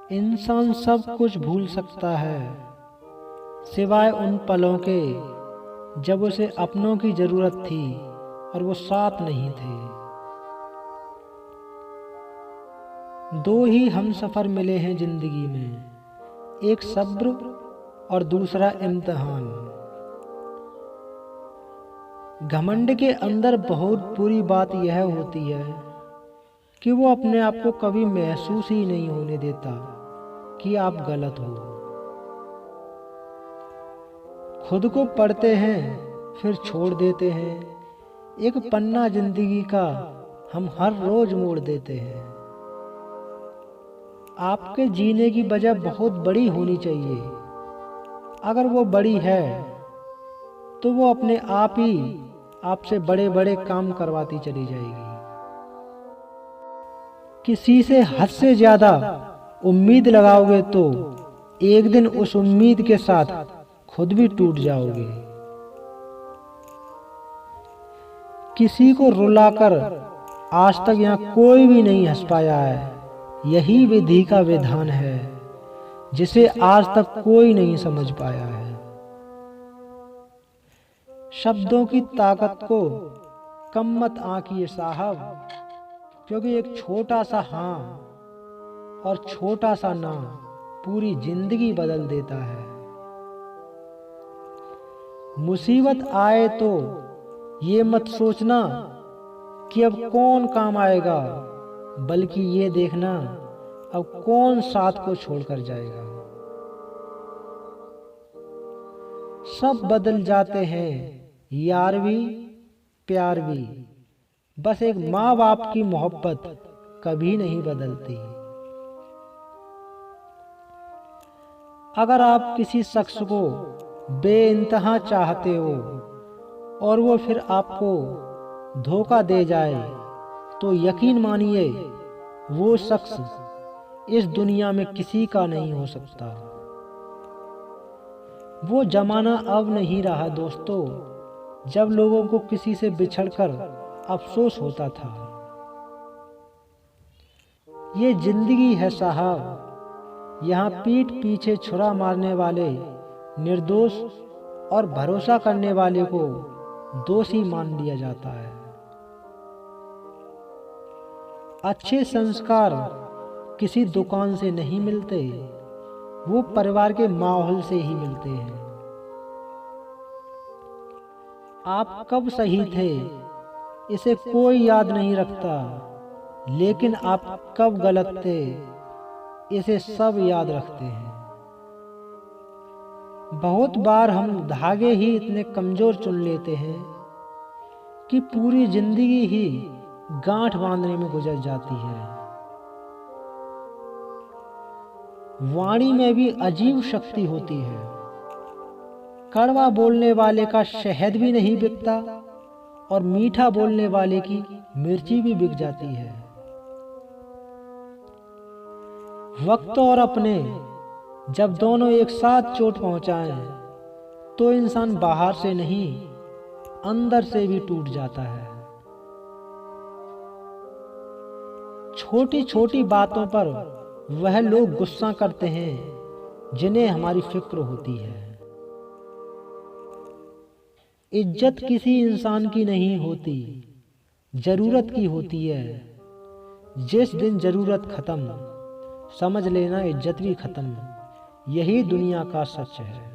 इंसान सब कुछ भूल सकता है सिवाय उन पलों के जब उसे अपनों की जरूरत थी और वो साथ नहीं थे। दो ही हम सफ़र मिले हैं जिंदगी में, एक सब्र और दूसरा इम्तिहान। घमंड के अंदर बहुत बुरी बात यह होती है कि वो अपने आप को कभी महसूस ही नहीं होने देता कि आप गलत हो। खुद को पढ़ते हैं फिर छोड़ देते हैं, एक पन्ना जिंदगी का हम हर रोज मोड़ देते हैं। आपके जीने की वजह बहुत बड़ी होनी चाहिए, अगर वो बड़ी है तो वो अपने आप ही आपसे बड़े बड़े काम करवाती चली जाएगी। किसी से हद से ज्यादा उम्मीद लगाओगे तो एक दिन उस उम्मीद के साथ खुद भी टूट जाओगे। किसी को रुलाकर आज तक यहाँ कोई भी नहीं हंस पाया है, यही विधि का विधान है जिसे आज तक कोई नहीं समझ पाया है। शब्दों की ताकत को कम मत आंकिए साहब, क्योंकि एक छोटा सा हाँ और छोटा सा ना पूरी जिंदगी बदल देता है। मुसीबत आए तो ये मत सोचना कि अब कौन काम आएगा, बल्कि ये देखना अब कौन साथ को छोड़कर जाएगा। सब बदल जाते हैं, यार भी प्यार भी, बस एक माँ बाप की मोहब्बत कभी नहीं बदलती। अगर आप किसी शख्स को बेइंतहा चाहते हो और वो फिर आपको धोखा दे जाए तो यकीन मानिए वो शख्स इस दुनिया में किसी का नहीं हो सकता। वो जमाना अब नहीं रहा दोस्तों, जब लोगों को किसी से बिछड़कर अफसोस होता था। ये जिंदगी है साहब, यहाँ पीठ पीछे छुरा मारने वाले निर्दोष और भरोसा करने वाले को दोषी मान लिया जाता है। अच्छे संस्कार किसी दुकान से नहीं मिलते, वो परिवार के माहौल से ही मिलते हैं। आप कब सही थे इसे कोई याद नहीं रखता, लेकिन आप कब गलत थे इसे सब याद रखते हैं। बहुत बार हम धागे ही इतने कमजोर चुन लेते हैं कि पूरी जिंदगी ही गांठ बांधने में गुजर जाती है। वाणी में भी अजीब शक्ति होती है, कड़वा बोलने वाले का शहद भी नहीं बिकता और मीठा बोलने वाले की मिर्ची भी बिक जाती है। वक्त और अपने जब दोनों एक साथ चोट पहुंचाएं तो इंसान बाहर से नहीं अंदर से भी टूट जाता है। छोटी छोटी बातों पर वह लोग गुस्सा करते हैं जिन्हें हमारी फिक्र होती है। इज्जत किसी इंसान की नहीं होती, जरूरत की होती है। जिस दिन जरूरत खत्म, समझ लेना इज्जत भी खत्म। यही दुनिया का सच है।